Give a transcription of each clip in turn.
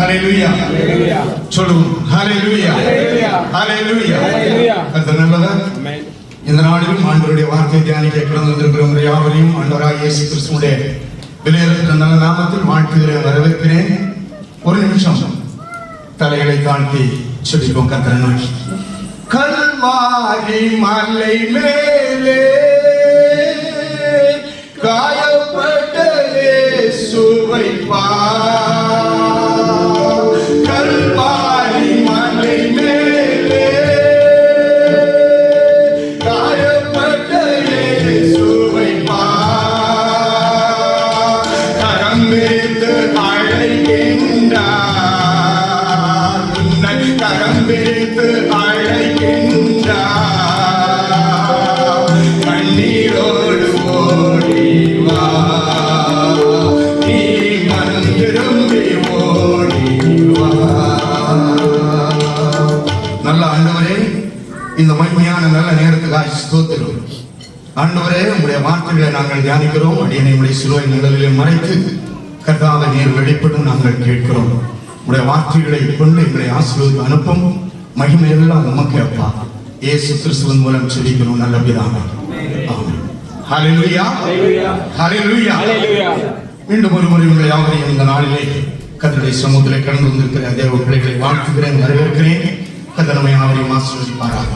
ஹalleluya சொல்லுவோம். ஹalleluya ஹalleluya. கர்த்தர் நல்லவர். இந்த நாளிலும் ஆண்டவருடைய வார்த்தையை தியானிக்க கடந்து வந்திருக்கிற யாவரையும் ஆண்டவராகிய இயேசு கிறிஸ்துவுடைய விலையேறப்பட்ட நல்ல நாமத்தில் வாழ்த்துகிறேன், வரவேற்கிறேன். ஒரு நிமிஷம் தலைகளை தாழ்த்தி சொல்லிப்போம் கர்த்தரை நோக்கி. கல்வாரி மலை மேலே காயப்பட்ட இயேசுவை பார். கல்வாரி மலை மேலே காயப்பட்ட இயேசுவை பார். கரம் பிடித்து அழைக்கின்றார், உன்னை கரம் பிடித்து கண்ணீரோடு ஓடி வா, நீ மனம் திரும்பி ஓடி வா. நல்ல ஆண்டவரே, இந்த மகிமையான நல்ல நேரத்துக்காக ஸ்தோத்திரம். ஆண்டவரே, உங்களுடைய வார்த்தைகளை நாங்கள் தியானிக்கிறோம். அடியனை உடைய சிலுவை நிழலிலே மறைத்து கர்த்தாவே நீர் வெளிப்படும் நாங்கள் கேட்கிறோம். உங்களுடைய வார்த்தைகளை கொண்டு எங்களை ஆசீர்வதித்து அனுப்பும். மகிமை எல்லாம் உமக்கு அப்பா, இயேசு கிறிஸ்துவின் மூலம் செபிக்கிறோம் நல்ல பிதாவே. ஆமென். ஹalleluya ஹalleluya ஹalleluya. மீண்டும் ஒரு முறை உங்களை யாவரையும் இந்த நாளிலே கர்த்தருடைய சமூகத்திலே கடந்து வந்திருக்கிற தேவ பிள்ளைகளை வாழ்த்துகிறேன், வரவேற்கிறேன். கர்த்தர் நம்மை யாவரையும் ஆசீர்வதிப்பாராக.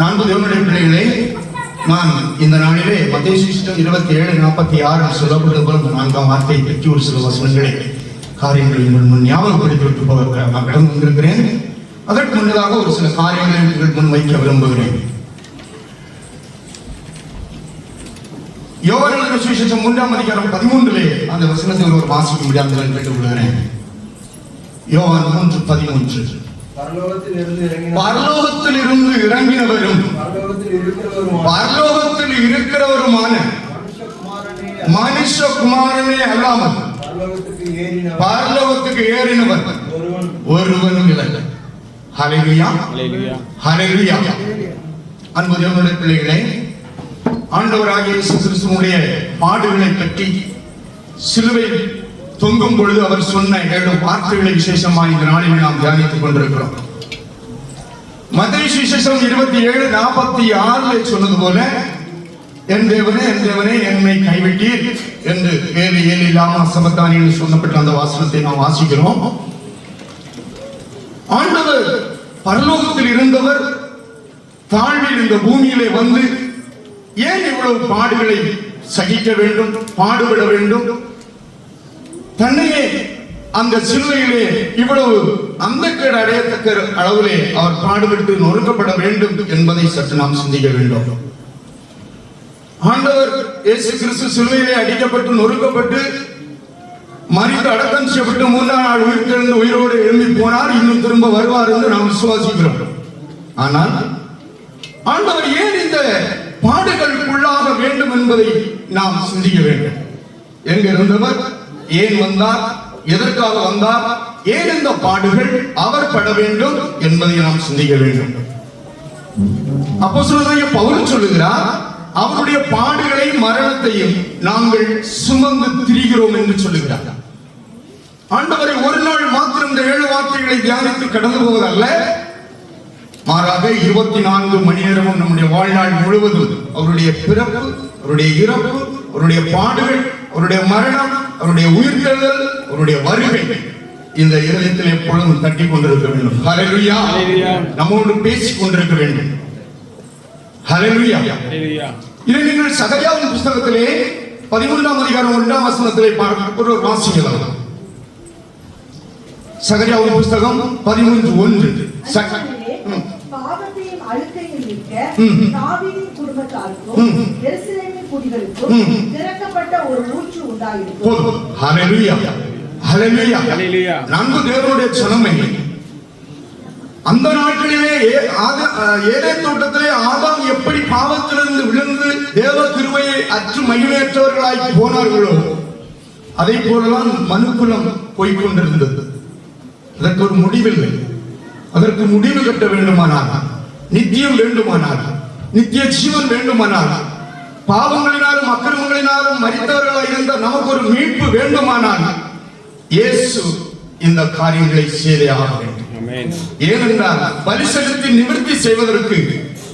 நான்கு தேவனுடைய பிள்ளைகளே, நான் இந்த நாளிலே மத்தேயு சுவிசேஷம் 27:46 சொல்லப்பட்டது போல நான்காம் வார்த்தையை பற்றி ஒரு சில வசனங்களை காரியங்களை முன் ஞாபகப்படுத்தி விட்டு போக நான் கடந்து வந்திருக்கிறேன். அதற்கு முன்னதாக ஒரு சில காரியங்களை உங்கள் முன் வைக்க விரும்புகிறேன். யோவான் சுவிசேஷம் 3:13 அந்த வசனத்தை ஒரு வாசிக்க முடியாது கேட்டுக் கொள்கிறேன். யோவான் 3:13. பரலோகத்தில் இருந்து இறங்கினவரும் பரலோகத்தில் இருக்கிறவருமான மனுஷகுமாரனே அல்லாமல் பரலோகத்துக்கு ஏறினவர் ஒருவனும் இல்லை. ஹalleluya ஹalleluya. அன்பு தேவனுடைய பிள்ளைகளே, ஆண்டவராகிய இயேசு கிறிஸ்துவுடைய பாடுகளை பற்றி சிலுவையில் தொங்கும் பொழுது அவர் சொன்ன 7 வார்த்தைகளை விசேஷமாக இந்த நாளில் நாம் தியானித்துக் கொண்டிருக்கிறோம். மத்தேயு சுவிசேஷம் 27:46 சொன்னது போல, என் தேவனே என் தேவனே என்னை கைவிட்டீர் என்று ஏலி ஏலி லாமா சபக்தானி என்று சொல்லப்பட்ட அந்த வாசனத்தை நாம் வாசிக்கிறோம். ஆண்டவர் பரலோகத்தில் இருந்தவர் தாழ்வில் இந்த பூமியிலே வந்து ஏன் இவ்வளவு பாடுகளை சகிக்க வேண்டும், பாடுபட வேண்டும், தன்னையே அந்த சிலுவையிலே இவ்வளவு அந்தக்கேடு அடையத்தக்க அளவிலே அவர் பாடுபட்டு நொறுக்கப்பட வேண்டும் என்பதை சற்று நாம் சிந்திக்க வேண்டும். ஆண்டவர் இயேசு கிறிஸ்து சிலுவையிலே அடிக்கப்பட்டு நொறுக்கப்பட்டு மரித்து அடக்கம் செய்யப்பட்டு 3ஆம் நாள் உயிர்த்தெழுந்து உயிரோடு எழும்பி போனார். இன்னும் திரும்ப வருவார் என்று நாம் விசுவாசிக்கிறோம். ஆனால் ஆண்டவர் ஏன் இந்த பாடுகளுக்குள்ளாக வேண்டும் என்பதை நாம் சிந்திக்க வேண்டும். எங்க இருந்தவர், ஏன் வந்தார், எதற்காக வந்தார், ஏன் இந்த பாடுகள் அவர் பட வேண்டும் என்பதை நாம் சிந்திக்க வேண்டும். அப்போஸ்தலனாகிய பவுல் சொல்லுகிறார், அவருடைய பாடுகளை மரணத்தையும் நாங்கள் சுமந்து திரிகிறோம் என்று சொல்லுகிறார். ஆண்டவரை ஒரு நாள் மாத்திரம் இந்த 7 வார்த்தைகளை தியானித்து கடந்து போவதல்ல, மாறாக 24 மணி நேரமும் நம்முடைய வாழ்நாள் முழுவதும் அவருடைய பிறப்பு, அவருடைய இறப்பு, அவருடைய பாடுகள், அவருடைய மரணம், அவருடைய உயிர்த்தெழுதல், அவருடைய வருகை இந்த இதயத்தில் எப்பொழுதும் தட்டி கொண்டிருக்க வேண்டும். ஹalleluya. நம்மோடு பேசிக் கொண்டிருக்க வேண்டும். ஹalleluya. இதை நீங்கள் சகரியாவின் புத்தகத்திலே 13ஆம் அதிகாரம் 1ஆம் வசனத்திலே பார்க்க ஒரு வாசிக்கலாம். சகரியாவின் புத்தகம் 13:1. பாவத்தையும் அழுக்கையும் நீக்க தாவீதின் குடும்பத்தாருக்கும் எருசலேமின் குடிகளுக்கும் திறக்கப்பட்ட ஒரு ஊற்று உண்டாயிருக்கும். ஹalleluya ஹalleluya. நன்கு தேவனுடைய ஜனமே, அந்த நாட்களிலே ஏதேன் தோட்டத்திலே ஆதாம் எப்படி பாவத்திலிருந்து விழுந்து தேவ கிருபையை அற்று மகிமையற்றவர்களாய் போனார்களோ அதை போலதான் மனுக்குலம் போய்கொண்டிருந்தது. அதற்கு ஒரு முடிவில்லை. அதற்கு முடிவு கட்ட வேண்டுமானால், நித்தியம் வேண்டுமானால், நித்திய ஜீவன் வேண்டுமானால், பாவங்களினாலும் அக்கிரமங்களினாலும் மரித்தவர்களாக இருந்த நமக்கு ஒரு மீட்பு வேண்டுமானால் இயேசு இந்த காரியங்களை செய்தே ஆக வேண்டும். ஏனென்றால் பலி செலுத்தி நிவர்த்தி செய்வதற்கு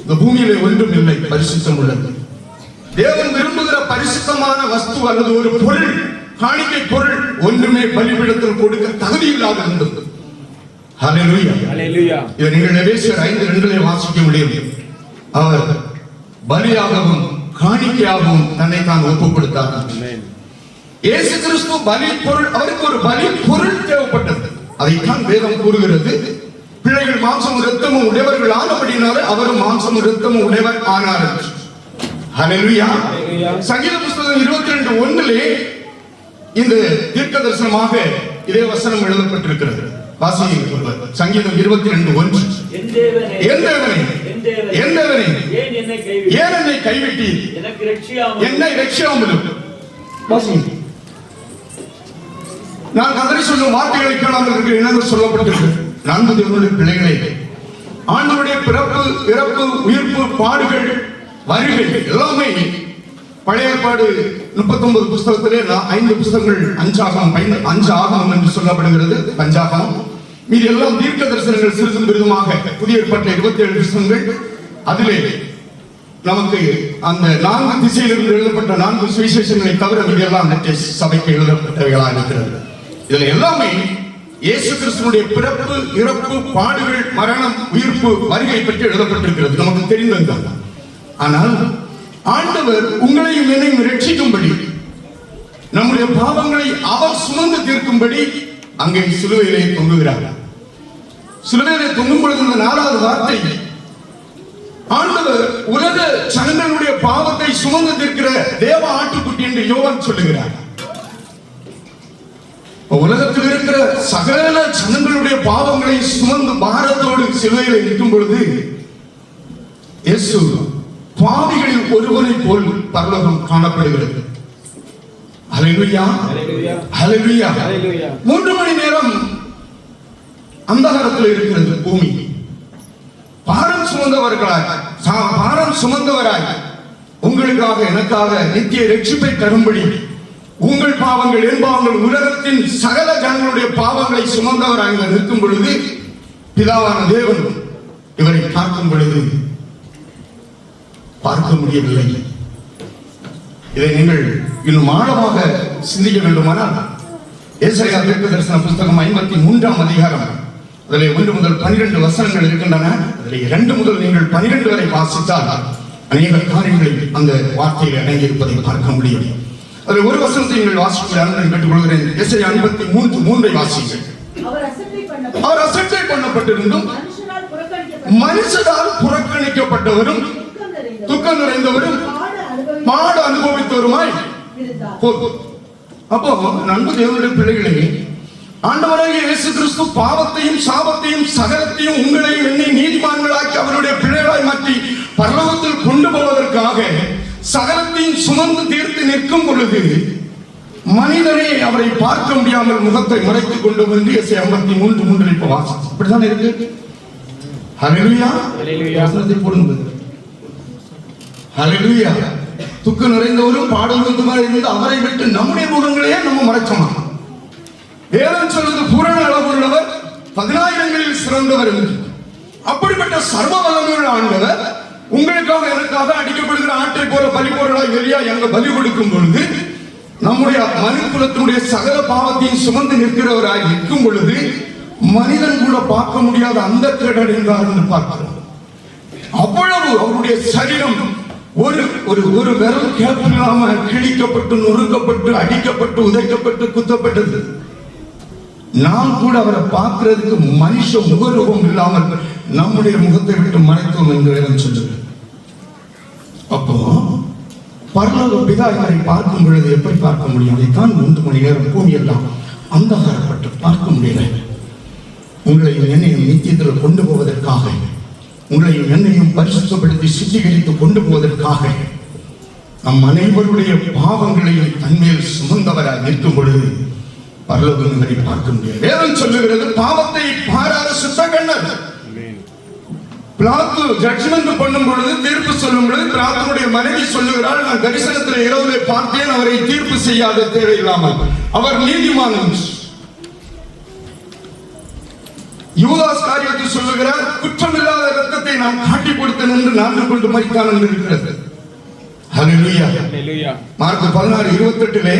இந்த பூமியிலே ஒன்றும் இல்லை, பரிசுத்தம் உள்ளது. தேவன் விரும்புகிற பரிசுத்தமான வஸ்து அல்லது ஒரு பொருள், காணிக்கை பொருள் ஒன்றுமே பலிபீடத்தில் கொடுக்க தகுதி இல்லாத இருந்தது. ஹல்லேலூயா. இதை நீங்கள் எபேசியர் 5:2 வாசிக்க முடியும். அவர் பலியாகவும் காணிக்கையாகவும் தன்னை தான் ஒப்புக் கொடுத்தார். இயேசு கிறிஸ்து பலி பொருள், அவருக்கு ஒரு பலி பொருள் தேவைப்பட்டது. அதைத்தான் வேதம் கூறுகிறது. பிள்ளைகள் மாம்சமும் இரத்தமும் உடையவர்கள் ஆனபடினாலே அவரும் மாம்சமும் இரத்தமும் உடையவர் ஆனார். ஹல்லேலூயா. சங்கீத புத்தகம் 22:1 இந்த தீர்க்க தரிசனமாக இதே வசனம் எழுதப்பட்டிருக்கிறது. வாசியுங்கள். சங்கீதம் 22:1. என் தேவனே ஏன் என்னை கைவிட்டீர்? என்னை ரட்சியாமலும். வாசியுங்கள். நான் கதறி சொல்லும் வார்த்தைகளை கேளாமல் இருக்கிற என்ன சொல்லப்பட்டிருக்கிறது? நான்கு தேவனுடைய பிள்ளைகளை, ஆண்டவருடைய பிறப்பு, இறப்பு, உயிர்ப்பு, பாடுகள், வருகை எல்லாமே பழைய ஏற்பாடு 39 புஸ்தகத்திலே 5 புஸ்தகங்கள், 5 ஆகமம் என்று சொல்லப்படுகிறது, பஞ்சாகமம். மீது எல்லாம் தீர்க்க தரிசனங்கள் சிறிதும் பெரிதுமாக. புதிய ஏற்பாட்டில் 27 புஸ்தகங்கள். அதிலே நமக்கு அந்த 4 திசையிலிருந்து எழுதப்பட்ட 4 சுவிசேஷங்களை தவிர மீதெல்லாம் சபைக்கு எழுதப்பட்டவைகளாக இருக்கிறது. இதுல எல்லாமே இயேசு கிறிஸ்துவினுடைய பிறப்பு, இறப்பு, பாடுகள், மரணம், உயிர்ப்பு, வருகை பற்றி எழுதப்பட்டிருக்கிறது. நமக்கு தெரிந்ததுதான். ஆனால் ஆண்டவர் உங்களையும் என்னையும் ரட்சிக்கும்படி, நம்முடைய பாவங்களை அவர் சுமந்து தீர்க்கும்படி அங்கே சிலுவையிலே தொங்குகிறார். சிலுவையிலே தொங்கும் பொழுது இந்த 4வது வார்த்தை, ஆண்டவர் உலக ஜனங்களுடைய பாவத்தை சுமந்து தீர்க்கிற தேவ ஆட்டுக்குட்டி என்று யோவான் சொல்லுகிறார். உலகத்தில் இருக்கிற சகல ஜனங்களுடைய பாவங்களை சுமந்து பாரத்தோடு சிலுவையில் நிற்கும் பொழுது இயேசு பாவிகளில் ஒருவனை போல் பரலோகம் காணப்படுகிறது. ஹல்லேலூயா. ஹல்லேலூயா. 3 மணி நேரம் அந்தகாரத்தில் இருக்கிறது பூமி. பாரம் சுமந்தவராய் உங்களுக்காக எனக்காக நித்திய ரட்சிப்பை தரும்படி உங்கள் பாவங்கள், என் பாவங்கள், உலகத்தின் சகல ஜனங்களுடைய பாவங்களை சுமந்தவராக நிற்கும் பொழுது பிதாவான தேவன் இவரை பார்க்கும் பொழுது பார்க்க முடியவில்லை. இதை நீங்கள் இன்னும் ஆழமாக சிந்திக்க வேண்டுமானால் ஏசாயா தீர்க்க தரிசன புஸ்தகம் 53ஆம் அதிகாரம், அதிலே 1 முதல் 12 வசனங்கள் இருக்கின்றன. அதிலே 2 முதல் நீங்கள் 12 வரை வாசித்தால் அநேக காரியங்களில் அந்த வார்த்தையில் அடங்கியிருப்பதை பார்க்க முடியும். அதில் ஒரு வசனத்தை நீங்கள் வாசிக்க கேட்டுக்கொள்கிறேன். ஏசாயா 53:3 வாசிங்கள். அவர் அசட்டை பண்ணப்பட்டிருந்தும் மனுஷரால் புறக்கணிக்கப்பட்டவரும் துக்கம் நிறைந்தவரும் மாடு அனுபவித்தவருமாய். அப்போ நண்பு தேவனுடைய பிள்ளைகளே, ஆண்டவராகிய இயேசு கிறிஸ்து பாவத்தையும் சாபத்தையும் சகலத்தையும் உங்களையும் என்னை நீதிமான்களாக்கி அவருடைய பிள்ளைகளாய் மாற்றி பரலோகத்தில் கொண்டு போவதற்காக சகலத்தையும் சுமந்து தீர்த்து நிற்கும் பொழுது மனிதனே அவரை பார்க்க முடியாமல் முகத்தை மறைத்துக் கொண்டு வந்து ஏசாயா 53:3 இப்ப வாசிச்சு அப்படித்தான் இருக்கு. ஹல்லேலூயா. வசனத்தை போடுங்க. ஹல்லேலூயா. துக்கம் நிறைந்தவரும் பாடுவதுமாய் இருந்து அவரை விட்டு நம்முடைய முகங்களையே நம்ம மறைச்சோமா? வேதம் சொல்வது பூரண அளவுள்ளவர் 10,000ங்களில் சிறந்தவர் என்று. அப்படிப்பட்ட சர்வ வல்லமையுள்ள ஆண்டவர் உங்களுக்காக எனக்காக அடிக்கப்படுகிற ஆட்டை போல பலி பொருளாய் வெளியா எங்க பலி கொடுக்கும் பொழுது நம்முடைய மனுக்குலத்தினுடைய சகல பாவத்தையும் சுமந்து நிற்கிறவராய் நிற்கும் பொழுது மனிதன் கூட பார்க்க முடியாத அந்த கேடடைந்தார் என்று பார்க்கிறோம். அவ்வளவு அவருடைய சரீரம் ஒரு விரல் கேட்காம கிழிக்கப்பட்டு, நொறுக்கப்பட்டு, அடிக்கப்பட்டு, உதைக்கப்பட்டு, குத்தப்பட்டது. நாம் கூட அவரை பார்க்கிறதுக்கு மனுஷ முகரூபம் இல்லாமல் நம்முடைய முகத்தை விட்டு மறைத்தோம் என்று வேதம் சொல்லுது. அப்போ பரலோக பிதா இவரை பார்க்கும் பொழுது எப்படி பார்க்க முடியும்? அதைத்தான் 3 மணி நேரம் பூமி எல்லாம் அந்தகாரப்பட்டு பார்க்க முடியல. உங்களையும் என்னையும் நித்தியத்தில் கொண்டு போவதற்காக, உங்களையும் என்னையும் பரிசுத்தப்படுத்தி சுத்திகரித்து கொண்டு போவதற்காக நம் அனைவருடைய பாவங்களையும் தன்மேல் சுமந்தவராக நிற்கும் பொழுது பரலோகம் இவரை பார்க்க முடியும். வேதம் சொல்லுகிறது, பாவத்தை பாராத சுத்த கண்ணர். பிலாத்து ஜட்ஜ்மெண்ட் பண்ணும் பொழுது, தீர்ப்பு சொல்லும் பொழுது பிலாத்துடைய மனைவி சொல்லுகிறாள், நான் தரிசனத்தில் இரவுலே பார்த்தேன், அவரை தீர்ப்பு செய்யாத தேவையில்லாமல் அவர் நீதிமான். யூதாஸ் காரியத்தை சொல்லுகிறார், குற்றமில்லாத இரத்தத்தை நான் காட்டி கொடுத்தேன் என்று 4 கொண்டு மரித்தான் என்று இருக்கிறது. ஹல்லேலூயா. மார்க் 16:28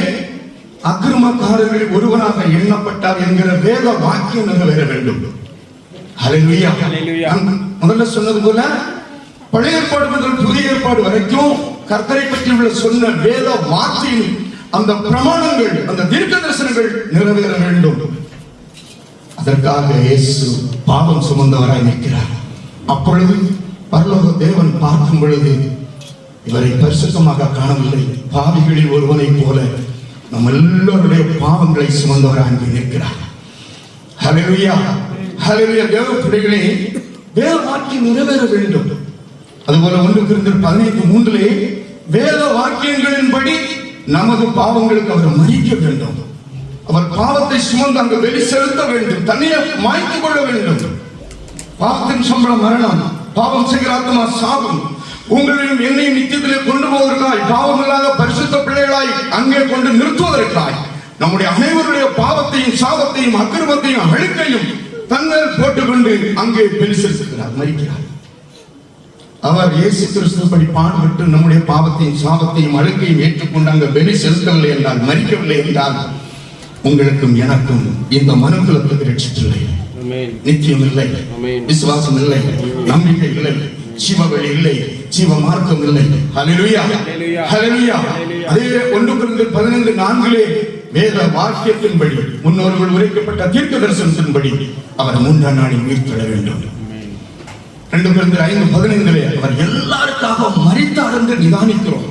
அக்கிரமக்காரர்களில் ஒருவனாக எண்ணப்பட்டார் என்கிற வேத வாக்கியம் நிறைவேற வேண்டும். ஹல்லேலூயா. முதல்ல சொன்னது போல பழைய ஏற்பாடு முதல் புதிய ஏற்பாடு வரைக்கும் கர்த்தரை பற்றி உள்ள சொன்ன வேத வாக்கியம், அந்த பிரமாணங்கள், அந்த தீர்க்க தரிசனங்கள் நிறைவேற வேண்டும். அதற்காக இயேசு பாவம் சுமந்தவராய் நிற்கிறார். அப்பொழுது பரலோக தேவன் பார்க்கும் பொழுது இவரை பரிசுத்தமாக காணவில்லை, பாவிகளில் ஒருவனை போல நம்ம எல்லோருடைய பாவங்களை சுமந்தவராய் அங்கே நிற்கிறார். ஹல்லேலூயா. ஹல்லேலூயா. தேவ பிள்ளைகளே, வேத வாக்கியம் நிறைவேற வேண்டும். அதுபோல 1 கொரிந்தியர் 15:3 வேத வாக்கியங்களின்படி நமது பாவங்களுக்கு அவர் மன்னிக்க வேண்டும். அவர் பாவத்தை சுமந்து அங்கு வெளி செலுத்த வேண்டும், தன்னையே மாய்த்து கொள்ள வேண்டும். பாவத்தின் சம்பளம் மரணம், பாவம் செய்கிற ஆத்மா சாபம். உங்களையும் என்னையும் நித்தியத்திலே கொண்டு போவதற்காய், பாவம் இல்லாத பரிசுத்த பிள்ளைகளாய் அங்கே கொண்டு நிறுத்துவதற்காய், நம்முடைய அனைவருடைய பாவத்தையும் சாபத்தையும் அக்கிரமத்தையும் அழுக்கையும் தன்மேல் போட்டுக்கொண்டு அங்கே வெளி செலுத்துகிறார், மரிக்கிறார். அவர் இயேசு கிறிஸ்துபடி பாடுபட்டு நம்முடைய பாவத்தையும் சாபத்தையும் அழுக்கையும் ஏற்றுக்கொண்டு அங்கு வெளி செலுத்தவில்லை என்றால், மரிக்கவில்லை என்றால், உங்களுக்கும் எனக்கும் இந்த மனுக்குலத்துக்கு ரட்சிப்பில்லை, நித்தியம் இல்லை, விசுவாசம் இல்லை, நம்பிக்கை இல்லை, ஜீவவழி இல்லை, ஜீவ மார்க்கம் இல்லை. ஹல்லேலூயா. ஹல்லேலூயா. அதே 1 கொரிந்தியர் 15:4 வேத வாக்கியத்தின்படி, முன்னோர்கள் உரைக்கப்பட்ட தீர்க்க தரிசனத்தின்படி அவர் 3ஆம் நாளில் உயிர்த்தெழ வேண்டும். 2 கொரிந்தியர் 5:15 அவர் எல்லாருக்காக மரித்தார் என்று நிதானிக்கிறோம்.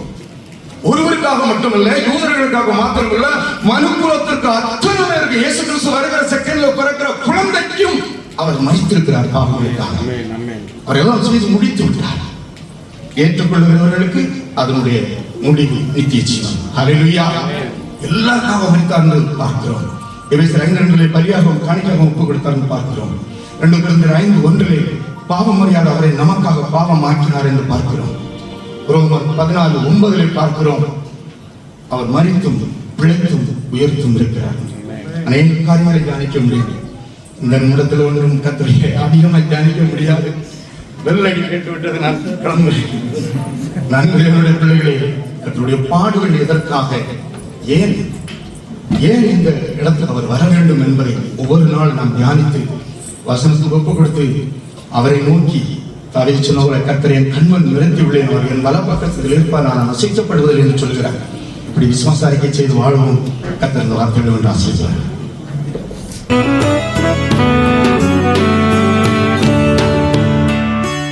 ஒருவருக்காக மட்டுமல்ல, யூதர்களுக்காக மாத்திரமல்ல, மனுக்குலத்திற்கு அத்தனை பேருக்கு, இயேசு கிறிஸ்து வருகிற செகண்ட்ல பிறக்கிற குழந்தைக்கும் அவர் மரித்திருக்கிறார் பாவங்களுக்காக. அவர் எல்லாம் செய்து முடித்து விட்டார். ஏற்றுக்கொள்கிறவர்களுக்கு அதனுடைய முடிவு நித்திய ஜீவன். ஹல்லேலூயா. எல்லாருக்காக மரித்தார் என்று பார்க்கிறோம். எபேசியர் 5:2 பலியாகவும் காணிக்கையாகவும் ஒப்பு கொடுத்தார் என்று பார்க்கிறோம். 2 கொரிந்தியர் 5:1 பாவம் அறியாத அவரை நமக்காக பாவம் ஆக்கினார் என்று பார்க்கிறோம். ரோமர் 14:9 பார்க்கிறோம், அவர் மரித்தும் பிழைத்தும் உயர்த்தும் இருக்கிறார். அநேக காரியங்களை தியானிக்க முடியும். இந்த நிமிடத்தில் ஒன்றும் கர்த்தரை அதிகமாக தியானிக்க முடியாது. வெள்ளடி கேட்டு விட்டது. நான் கிளம்புகிறேன். நன்றியுடைய பிள்ளைகளே, கர்த்தருடைய பாடுகள் எதற்காக, ஏன் இந்த இடத்தில் அவர் வர வேண்டும் என்பதை ஒவ்வொரு நாள் நாம் தியானித்து வசனத்துக்கு ஒப்பு கொடுத்து அவரை நோக்கி, தாவீது சொன்னவரை, கர்த்தர் என் கண்மன் நிறுத்தி உள்ளேன், அவர் என் வல பக்கத்தில் இருப்பார், நான் அசைக்கப்படுவதில்லை என்று சொல்கிறார். இப்படி விசுவாச அறிக்கை செய்து வாழ்வோம். கர்த்தர் இந்த வார்த்தைகளை ஒன்று ஆசீர்வதிப்பார்.